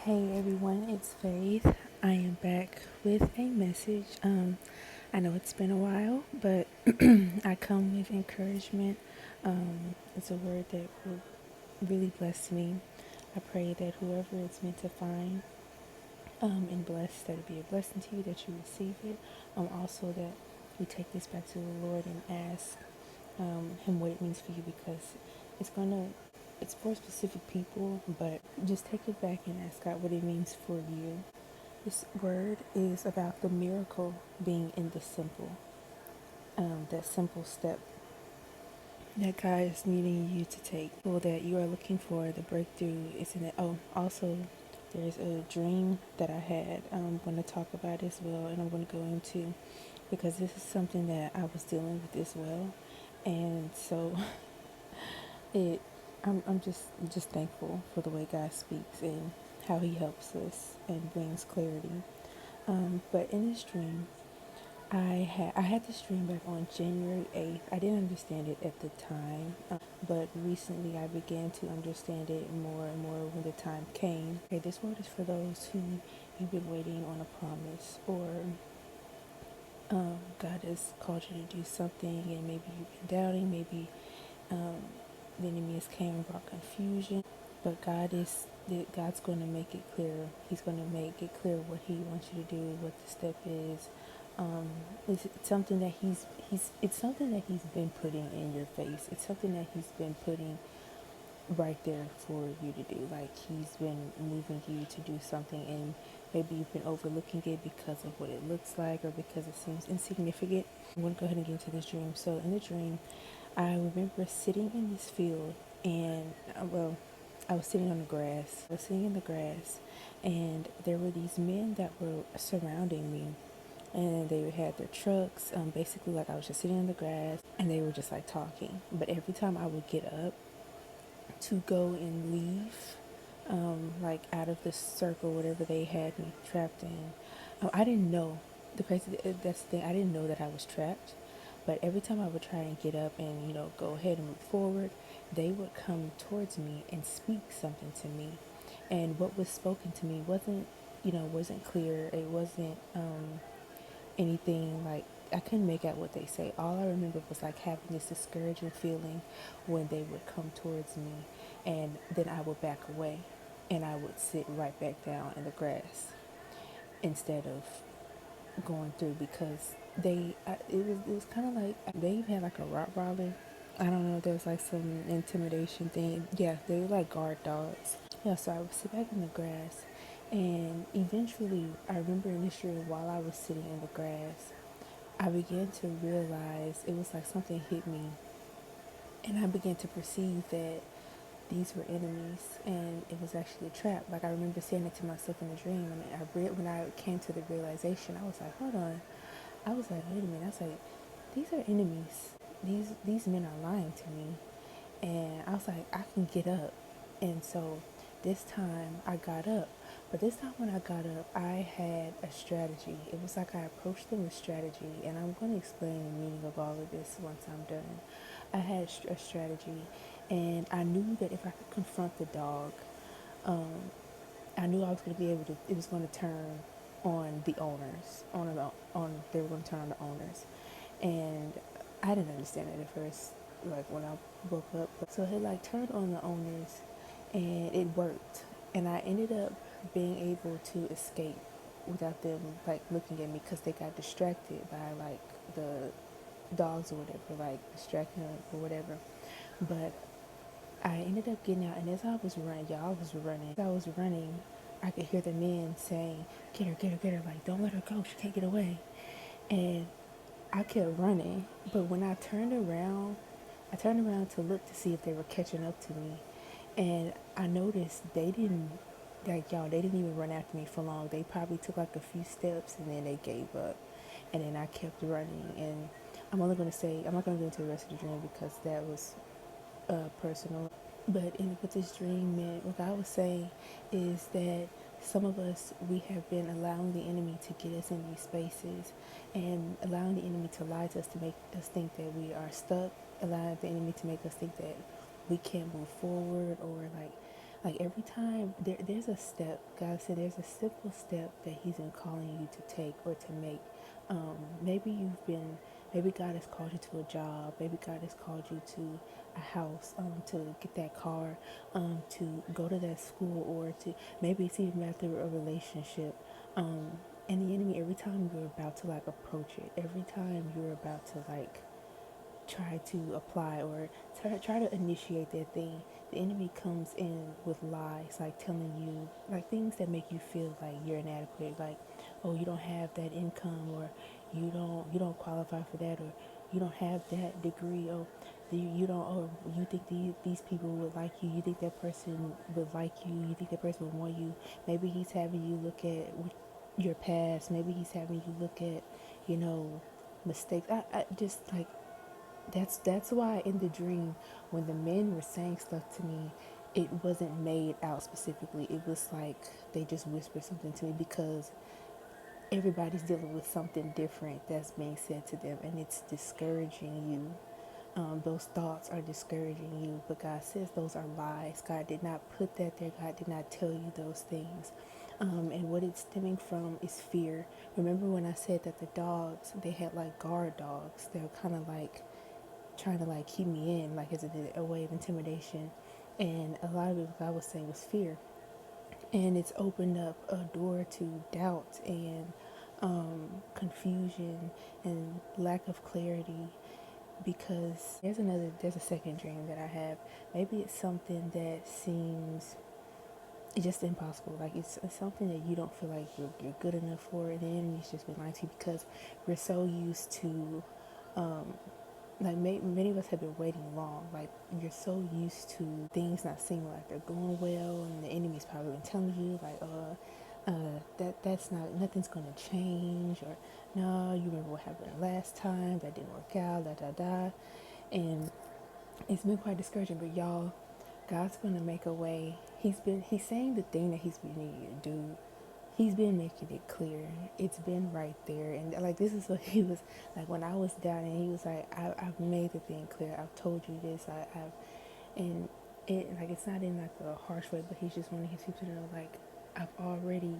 Hey everyone, it's Faith. I am back with a message. I know it's been a while, but I come with encouragement. It's a word that will really bless me. I pray that whoever it's meant to find and bless, that it be a blessing to you, that you receive it. Also that we take this back to the Lord and ask Him what it means for you, because it's gonna it's for specific people, but just take it back and ask God what it means for you. This word is about the miracle being in the simple, that simple step that God is needing you to take, or that you are looking for. The breakthrough is in it. Oh, also, there's a dream that I had. I'm going to talk about as well, and I'm going to go into, because this is something that I was dealing with as well, and so it. I'm just thankful for the way God speaks and how He helps us and brings clarity. But in this dream, I had this dream back on January 8th. I didn't understand it at the time, but recently I began to understand it more and more when the time came. Okay, this word is for those who you've been waiting on a promise, or God has called you to do something, and maybe you've been doubting. Maybe um, the enemy has came and brought confusion, but God's going to make it clear. He's going to make it clear what He wants you to do, what the step is. Um, it's something that it's something that He's been putting in your face. It's something that He's been putting right there for you to do. Like, He's been moving you to do something, and maybe you've been overlooking it because of what it looks like or because it seems insignificant. I'm going to go ahead and get into this dream. So in the dream, I remember sitting in this field, and I was sitting on the grass. I was sitting in the grass, and there were these men that were surrounding me, and they had their trucks. Basically, like, I was just sitting in the grass, and they were just like talking. But every time I would get up to go and leave, like out of the circle, whatever they had me trapped in, I didn't know. That's the thing. I didn't know that I was trapped. But every time I would try and get up and go ahead and move forward, they would come towards me and speak something to me, and what was spoken to me wasn't clear. It wasn't anything like, I couldn't make out what they say. All I remember was like having this discouraging feeling when they would come towards me, and then I would back away and I would sit right back down in the grass instead of going through, because it was kind of like they even had like a Rottweiler. I don't know if there's like some intimidation thing. Yeah, they were like guard dogs. Yeah, so I would sit back in the grass, and eventually, I remember initially while I was sitting in the grass, I began to realize it was like something hit me, and I began to perceive that these were enemies, and it was actually a trap. Like, I remember saying it to myself in a dream, and when I came to the realization, I was like, hold on. I was like, wait a minute. I was like, these are enemies. These men are lying to me, and I was like, I can get up. And so this time I got up. But this time when I got up, I had a strategy. It was like I approached them with strategy, and I'm going to explain the meaning of all of this once I'm done. I had a strategy, and I knew that if I could confront the dog, um, I knew I was going to be able to. It was going to turn on the owners. They were going to turn on the owners, and I didn't understand it at first. Like, when I woke up, so it like turned on the owners, and it worked. And I ended up being able to escape without them like looking at me, because they got distracted by like the dogs or whatever, like distracting them or whatever. But I ended up getting out, and as I was running, y'all, I was running. As I was running, I could hear the men saying, "Get her, get her, get her! Like, don't let her go. She can't get away." And I kept running, but when I turned around to look to see if they were catching up to me, and I noticed they didn't. Like, y'all, they didn't even run after me for long. They probably took like a few steps, and then they gave up. And then I kept running, and I'm not gonna go into the rest of the dream because that was personal. But what this dream meant, what God was saying, is that some of us, we have been allowing the enemy to get us in these spaces, and allowing the enemy to lie to us, to make us think that we are stuck, allowing the enemy to make us think that we can't move forward, or like Like every time there's a step, God said there's a simple step that He's been calling you to take or to make. Maybe maybe God has called you to a job. Maybe God has called you to a house, to get that car, to go to that school, or to maybe it's even after a relationship. And the enemy, every time you're about to like approach it, every time you're about to like try to apply or try to initiate that thing, the enemy comes in with lies, like telling you like things that make you feel like you're inadequate, like, oh, you don't have that income, or you don't qualify for that, or you don't have that degree, or you don't, or you think these people would like you, you think that person would like you think that person would want you. Maybe he's having you look at your past, maybe he's having you look at, you know, mistakes. I just like that's why in the dream, when the men were saying stuff to me, it wasn't made out specifically. It was like they just whispered something to me because everybody's dealing with something different that's being said to them, and it's discouraging you. Those thoughts are discouraging you, but God says those are lies. God did not put that there. God did not tell you those things. And what it's stemming from is fear. Remember when I said that the dogs, they had like guard dogs. They were kind of like trying to like keep me in, like as a way of intimidation. And a lot of it, God was saying, was fear. And it's opened up a door to doubt and confusion and lack of clarity, because there's a second dream that I have. Maybe it's something that seems just impossible. Like it's something that you don't feel like you're good enough for, and the enemy's just been lying to you because we're so used to like many of us have been waiting long. Like you're so used to things not seeming like they're going well, and the enemy's probably been telling you like, that's not, nothing's gonna change, or no, you remember what happened last time, that didn't work out, da da da, and it's been quite discouraging. But y'all, God's gonna make a way. He's saying the thing that He's been needing you to do. He's been making it clear. It's been right there. And like this is what he was like when I was down, and he was like, I've made the thing clear. I've told you this. I've and it like it's not in like a harsh way, but he's just wanting his people to know like I've already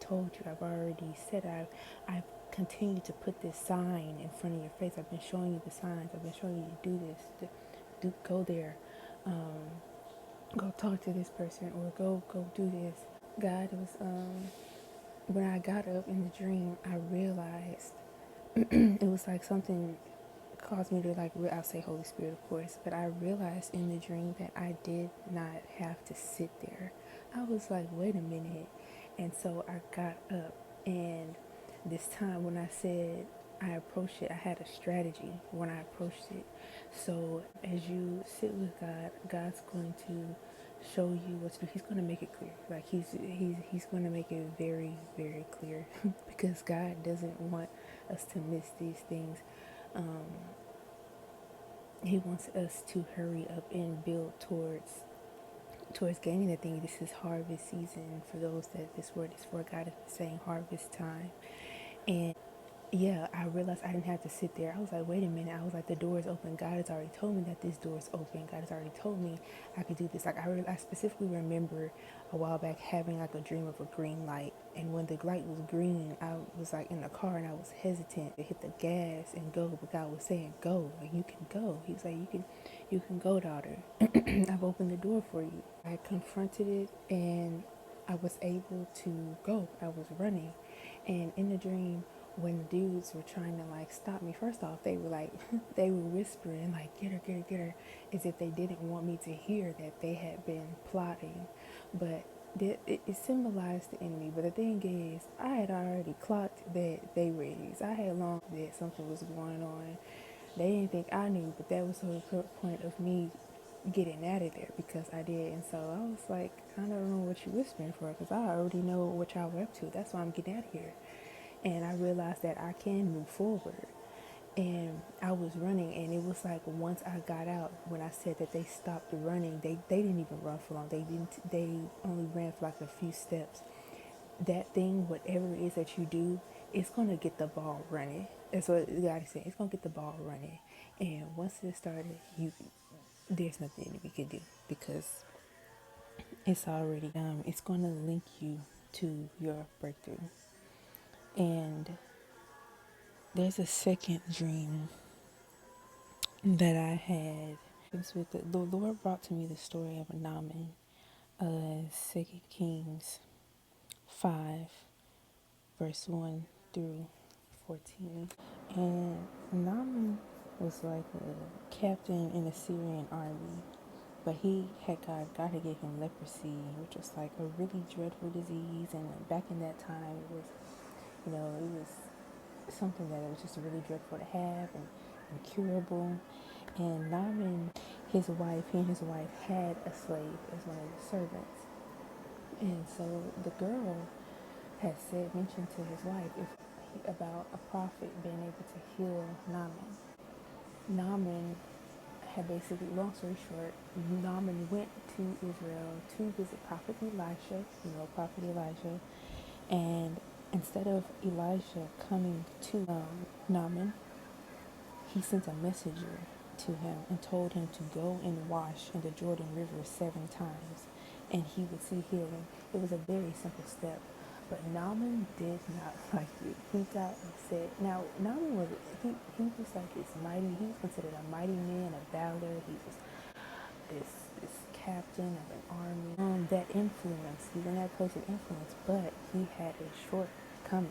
told you. I've already said I've continued to put this sign in front of your face. I've been showing you the signs. I've been showing you to do this. Go there. Go talk to this person, or go do this. God was when I got up in the dream, I realized it was like something caused me to like, I'll say Holy Spirit, of course, but I realized in the dream that I did not have to sit there. I was like, wait a minute. And so I got up, and this time when I said I approached it, I had a strategy when I approached it. So as you sit with God, God's going to show you what to do. He's going to make it clear. Like he's going to make it very, very clear because God doesn't want us to miss these things. He wants us to hurry up and build towards gaining the thing. This is harvest season for those that this word is for. God is saying harvest time. And yeah, I realized I didn't have to sit there. I was like, wait a minute. I was like, the door is open. God has already told me that this door is open. God has already told me I could do this. Like, I specifically remember a while back having like a dream of a green light. And when the light was green, I was like in the car, and I was hesitant to hit the gas and go. But God was saying, go. Like, you can go. He was like, you can go, daughter. I've opened the door for you. I confronted it, and I was able to go. I was running. And in the dream, when the dudes were trying to like stop me, first off, they were like, they were whispering, like, get her, as if they didn't want me to hear that they had been plotting. But it symbolized the enemy. But the thing is, I had already clocked that they were idiots. I had long that something was going on. They didn't think I knew, but that was the whole point of me getting out of there, because I did. And so I was like, I don't know what you're whispering for, because I already know what y'all were up to. That's why I'm getting out of here. And I realized that I can move forward. And I was running, and it was like once I got out, when I said that they stopped running, they didn't even run for long. They only ran for like a few steps. That thing, whatever it is that you do, it's gonna get the ball running. That's what God is saying. It's gonna get the ball running. And once it started, there's nothing we can do, because it's going to link you to your breakthrough. And there's a second dream that I had. It's with the Lord brought to me the story of Naaman, 2 Kings 5, verse 1 through 14. And Naaman was like a captain in the Syrian army, but God had gave him leprosy, which was like a really dreadful disease. And back in that time, it was something that was just really dreadful to have and incurable. And Naaman, he and his wife had a slave as one of the servants. And so the girl had mentioned to his wife about a prophet being able to heal Naaman. Naaman had basically, long story short, Naaman went to Israel to visit Prophet Elisha, Prophet Elijah, and instead of Elijah coming to Naaman, he sent a messenger to him and told him to go and wash in the Jordan River 7 times and he would see healing. It was a very simple step, but Naaman did not like it. He got upset. Now, Naaman he was like this mighty, he was considered a mighty man of valor. He was this captain of an army. That influence, he was in that place of influence, but he had a shortcoming.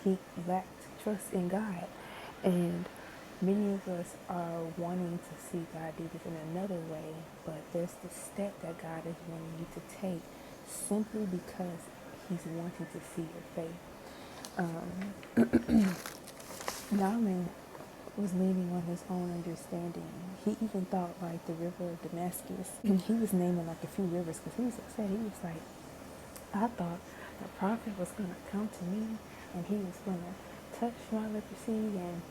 He lacked trust in God. And many of us are wanting to see God do this in another way, but there's the step that God is wanting you to take simply because He's wanting to see your faith. Naaman was leaning on his own understanding. He even thought like the river of Damascus. He was naming like a few rivers because he was upset. He was like, I thought the prophet was going to come to me and he was going to touch my leprosy and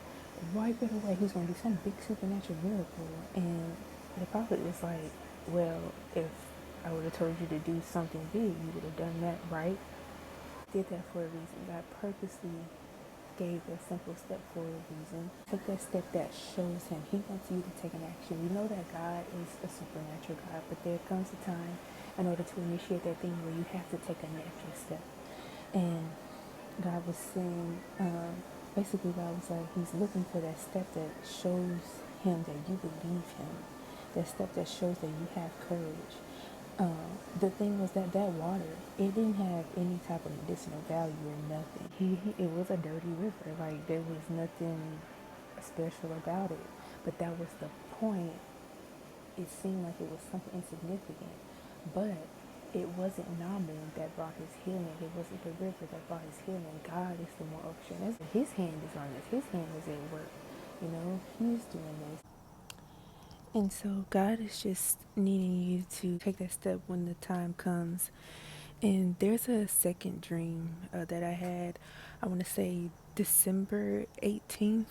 wipe it away. He was going to do some big supernatural miracle. And the prophet was like, well, if I would have told you to do something big, you would have done that, right? Did that for a reason. God purposely gave a simple step for a reason. Take that step that shows Him. He wants you to take an action. We know that God is a supernatural God, but there comes a time in order to initiate that thing where you have to take a natural step. And God was saying, basically God was like, He's looking for that step that shows Him that you believe Him. That step that shows that you have courage. The thing was that water, it didn't have any type of medicinal value or nothing. It was a dirty river. Like, there was nothing special about it. But that was the point. It seemed like it was something insignificant. But it wasn't Naaman that brought his healing. It wasn't the river that brought his healing. God is the more orchestrating. His hand is on this. His hand is at work. He's doing this. And so God is just needing you to take that step when the time comes. And there's a second dream that I had, I want to say December 18th.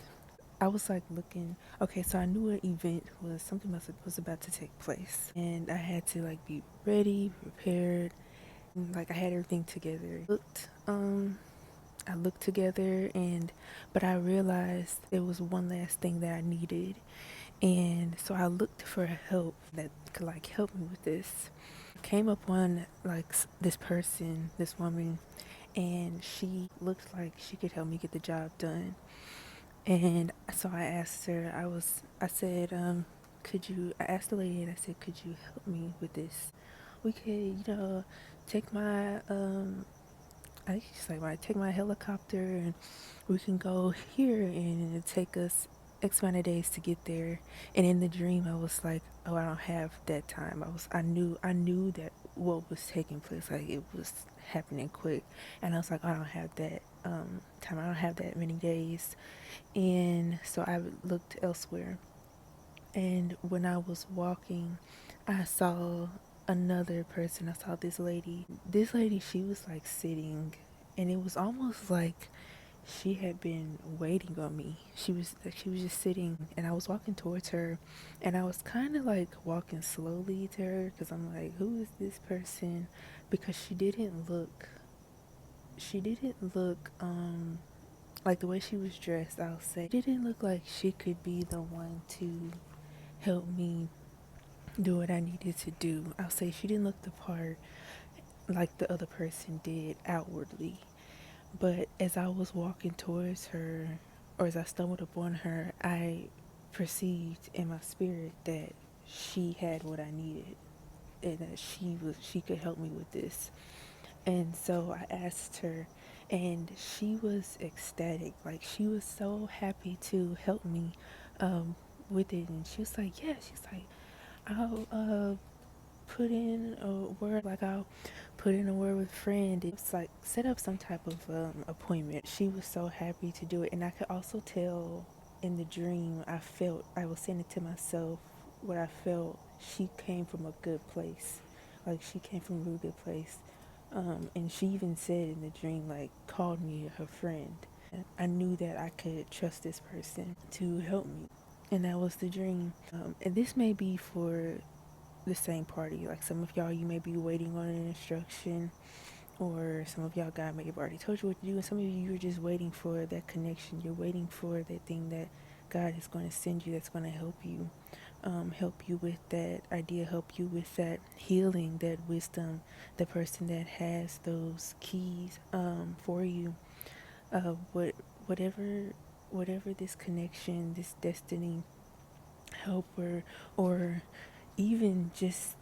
I was like looking, okay, so I knew an event something was about to take place. And I had to like be ready, prepared, and, like I had everything together. I looked together but I realized there was one last thing that I needed. And so I looked for help that could like help me with this. I came upon like this woman, and she looked like she could help me get the job done. And so I asked her, I said, I asked the lady and I said, could you help me with this? We could, take my, I think she's like, right, take my helicopter and we can go here and it'll take us X amount of days to get there. And in the dream, I was like, oh, I don't have that time. I knew that what was taking place, like it was happening quick. And I was like, I don't have that time. I don't have that many days. And so I looked elsewhere. And when I was walking, I saw another person. I saw this lady. This lady, she was like sitting, and it was almost like she had been waiting on me. She was just sitting, and I was walking towards her, and I was kind of like walking slowly to her because I'm like, who is this person? Because she didn't look like the way she was dressed, I'll say, didn't look like she could be the one to help me do what I needed to do. I'll say she didn't look the part like the other person did outwardly. But as I was walking towards her, or as I stumbled upon her, I perceived in my spirit that she had what I needed and that she could help me with this. And so I asked her, and she was ecstatic. Like, she was so happy to help me um, with it. And she was like, yeah, she's like, I'll put in a word, like I'll put in a word with a friend. It's like set up some type of appointment. She was so happy to do it. And I could also tell in the dream, I was saying it to myself, what I felt, she came from a good place. Like, she came from a really good place. And she even said in the dream, like, called me her friend. I knew that I could trust this person to help me. And that was the dream. And this may be for the same party. Like, some of y'all, you may be waiting on an instruction, or some of y'all, God may have already told you what to do, and some of you, you're just waiting for that connection. You're waiting for that thing that God is going to send you that's going to help you with that idea, help you with that healing, that wisdom, the person that has those keys for you. What whatever whatever this connection, this destiny helper, or even just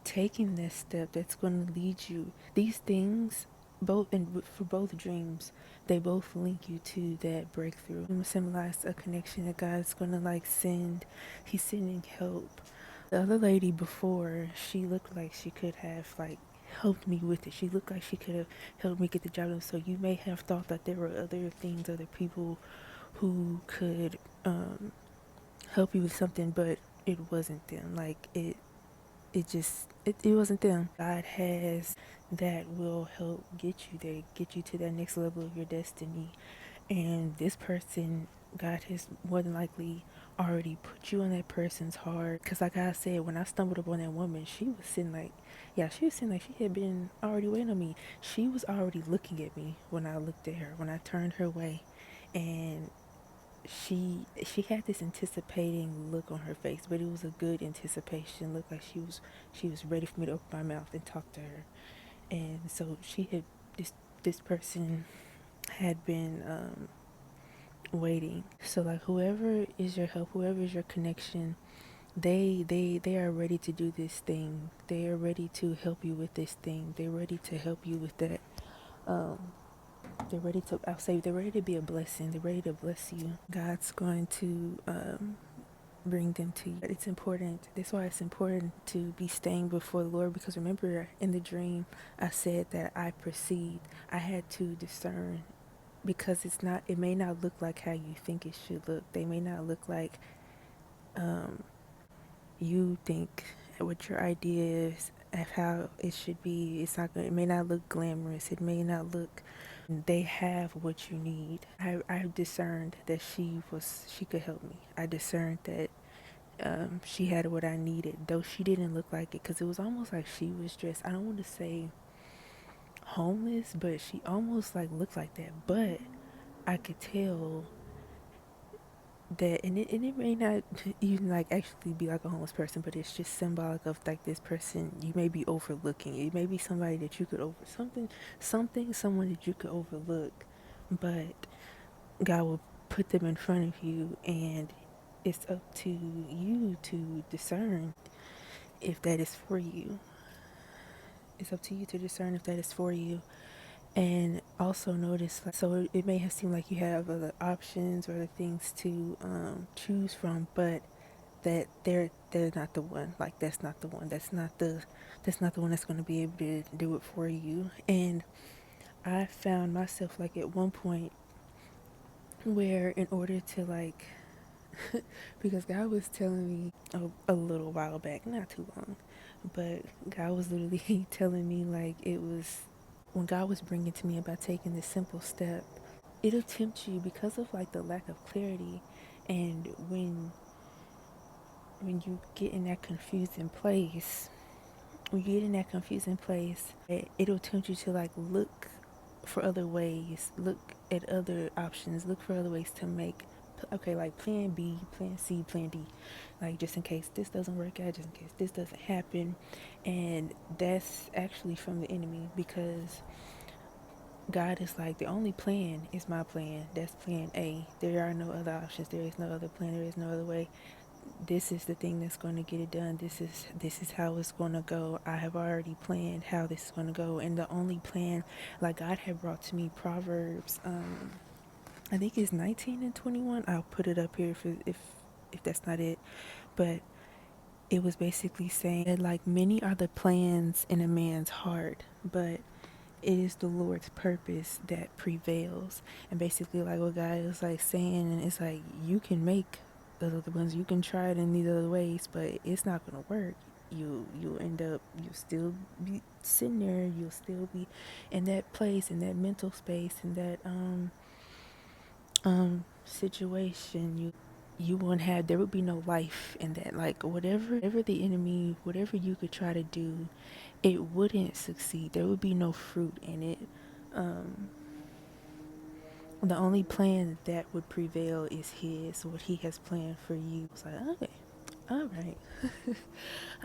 taking this step that's going to lead you, these things, both, and for both dreams, they both link you to that breakthrough. It symbolize a connection that God's going to like send. He's sending help. The other lady before, she looked like she could have like helped me with it. She looked like she could have helped me get the job done. So you may have thought that there were other things, other people who could help you with something, but it wasn't them. Like, it wasn't them. God has that will help get you there, get you to that next level of your destiny. And this person, God has more than likely already put you on that person's heart. Because like I said, when I stumbled upon that woman, she was sitting like she had been already waiting on me. She was already looking at me when I looked at her, when I turned her way. And she had this anticipating look on her face, but it was a good anticipation. Looked like she was ready for me to open my mouth and talk to her. And so this person had been waiting. So like, whoever is your help, whoever is your connection, they are ready to do this thing. They are ready to help you with this thing. They're ready to help you with that. Um, they're ready to, I'll say, they're ready to be a blessing. They're ready to bless you. God's going to bring them to you. It's important. That's why it's important to be staying before the Lord, because remember in the dream I said that I perceived. I had to discern, because it may not look like how you think it should look. They may not look like you think what your idea is of how it should be. It may not look glamorous. It may not look, they have what you need. I discerned that she could help me. I discerned that she had what I needed, though she didn't look like it, because it was almost like she was dressed, I don't want to say homeless, but she almost like looked like that. But I could tell that, and it may not even like actually be like a homeless person, but it's just symbolic of like this person you may be overlooking. It may be somebody that you could someone that you could overlook, but God will put them in front of you, and it's up to you to discern if that is for you. It's up to you to discern if that is for you. And also notice, like, so it may have seemed like you have other options or other things to choose from, but that they're not the one. Like, that's not the one. That's not the one that's going to be able to do it for you. And I found myself like at one point where, in order to like, because God was telling me a little while back, not too long, but God was literally telling me, like, it was when God was bringing to me about taking this simple step. It'll tempt you because of like the lack of clarity, and when you get in that confusing place, it'll tempt you to like look for other ways, look at other options, look for other ways to make okay, like plan B, plan C, plan D, like just in case this doesn't work out, just in case this doesn't happen. And that's actually from the enemy, because God is like, the only plan is my plan. That's plan A. There are no other options. There is no other plan. There is no other way. This is the thing that's going to get it done. This is how it's going to go. I have already planned how this is going to go. And the only plan, like God had brought to me Proverbs, I think it's 19 and 21. I'll put it up here if that's not it. But it was basically saying that, like, many are the plans in a man's heart, but it is the Lord's purpose that prevails. And basically, like what God is like saying, and it's like, you can make the other ones, you can try it in these other ways, but it's not gonna work. You'll end up, you'll still be sitting there, you'll still be in that place, in that mental space, in that situation. You won't have, there would be no life in that. Like whatever the enemy, whatever you could try to do, it wouldn't succeed. There would be no fruit in it. um the only plan that would prevail is his, what he has planned for you. I was like, okay, all right.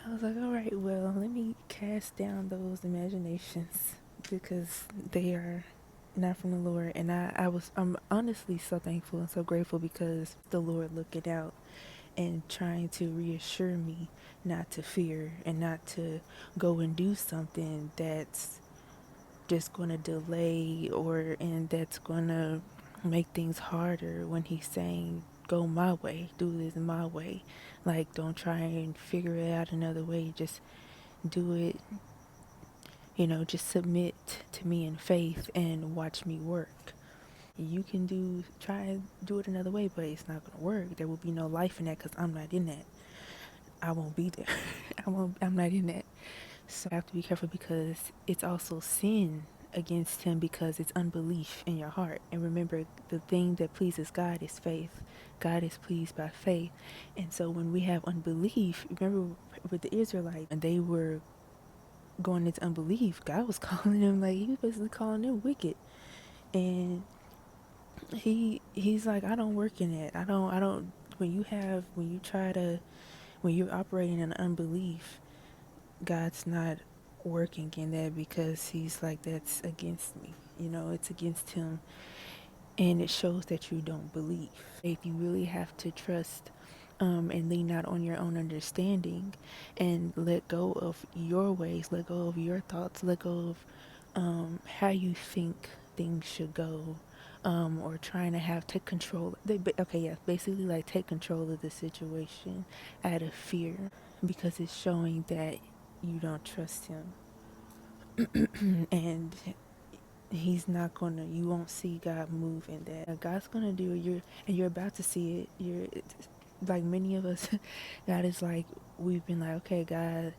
I was like, all right, well, let me cast down those imaginations, because they are not from the Lord. And I'm honestly so thankful and so grateful, because the Lord looking out and trying to reassure me not to fear and not to go and do something that's just going to delay, or and that's going to make things harder, when he's saying, go my way, do this my way. Like, don't try and figure it out another way, just do it. Just submit to me in faith and watch me work. You can try and do it another way, but it's not going to work. There will be no life in that, because I'm not in that. I won't be there. I'm not in that. So I have to be careful, because it's also sin against him, because it's unbelief in your heart. And remember, the thing that pleases God is faith. God is pleased by faith. And so when we have unbelief, remember with the Israelites, and they were going into unbelief, God was calling them, like, he was basically calling them wicked. And he's like, I don't work in it. I don't when you're operating in unbelief, God's not working in that, because he's like, that's against me. It's against him. And it shows that you don't believe. Faith, you really have to trust, and lean not on your own understanding, and let go of your ways, let go of your thoughts, let go of how you think things should go, or trying to take control. Okay, yeah, basically like take control of the situation out of fear, because it's showing that you don't trust him. And he's not gonna, you won't see God move in that. God's gonna do it. You're about to see it. Like many of us, God is like, we've been like, okay, God,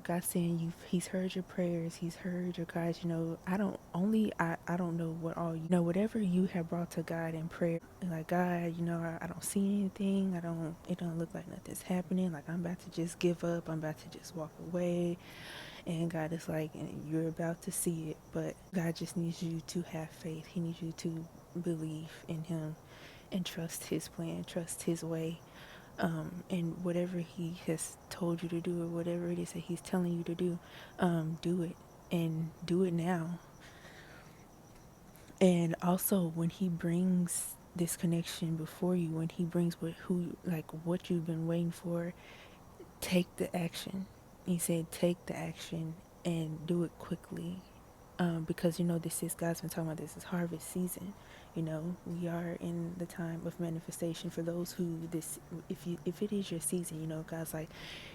God's saying he's heard your prayers, he's heard your cries. I don't know what all, whatever you have brought to God in prayer, like, God, I don't see anything. It don't look like nothing's happening. Like, I'm about to just give up. I'm about to just walk away. And God is like, and you're about to see it, but God just needs you to have faith. He needs you to believe in him and trust his plan, trust his way. And whatever he has told you to do, or whatever it is that he's telling you to do it, and do it now. And also, when he brings this connection before you, when he brings what you've been waiting for, take the action. He said, take the action and do it quickly. Because this is, God's been talking about, this is harvest season. We are in the time of manifestation. For those who if it is your season, God's like,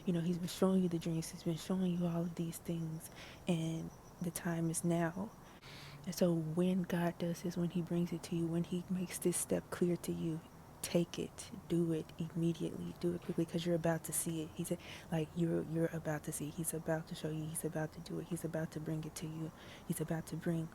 he's been showing you the dreams, he's been showing you all of these things, and the time is now. And so when God does this, when he brings it to you, when he makes this step clear to you, take it, do it immediately, do it quickly, because you're about to see it. He said, like, you're about to see. He's about to show you. He's about to do it. He's about to bring it to you. He's about to bring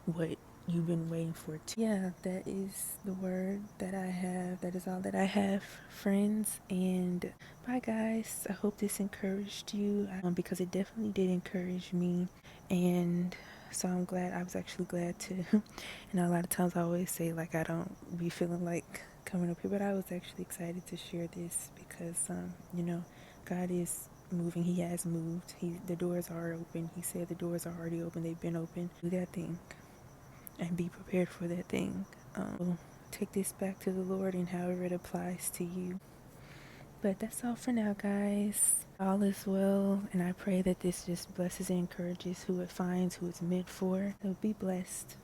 what you've been waiting for. Yeah, that is the word that I have. That is all that I have, friends. And bye, guys. I hope this encouraged you, because it definitely did encourage me. And so I was actually glad to. And a lot of times I always say, like, I don't be feeling like coming up here, but I was actually excited to share this because, God is moving. He has moved. The doors are open. He said the doors are already open. They've been open. Do that thing and be prepared for that thing. Take this back to the Lord and however it applies to you. But that's all for now, guys. All is well, and I pray that this just blesses and encourages who it finds, who it's meant for. So be blessed.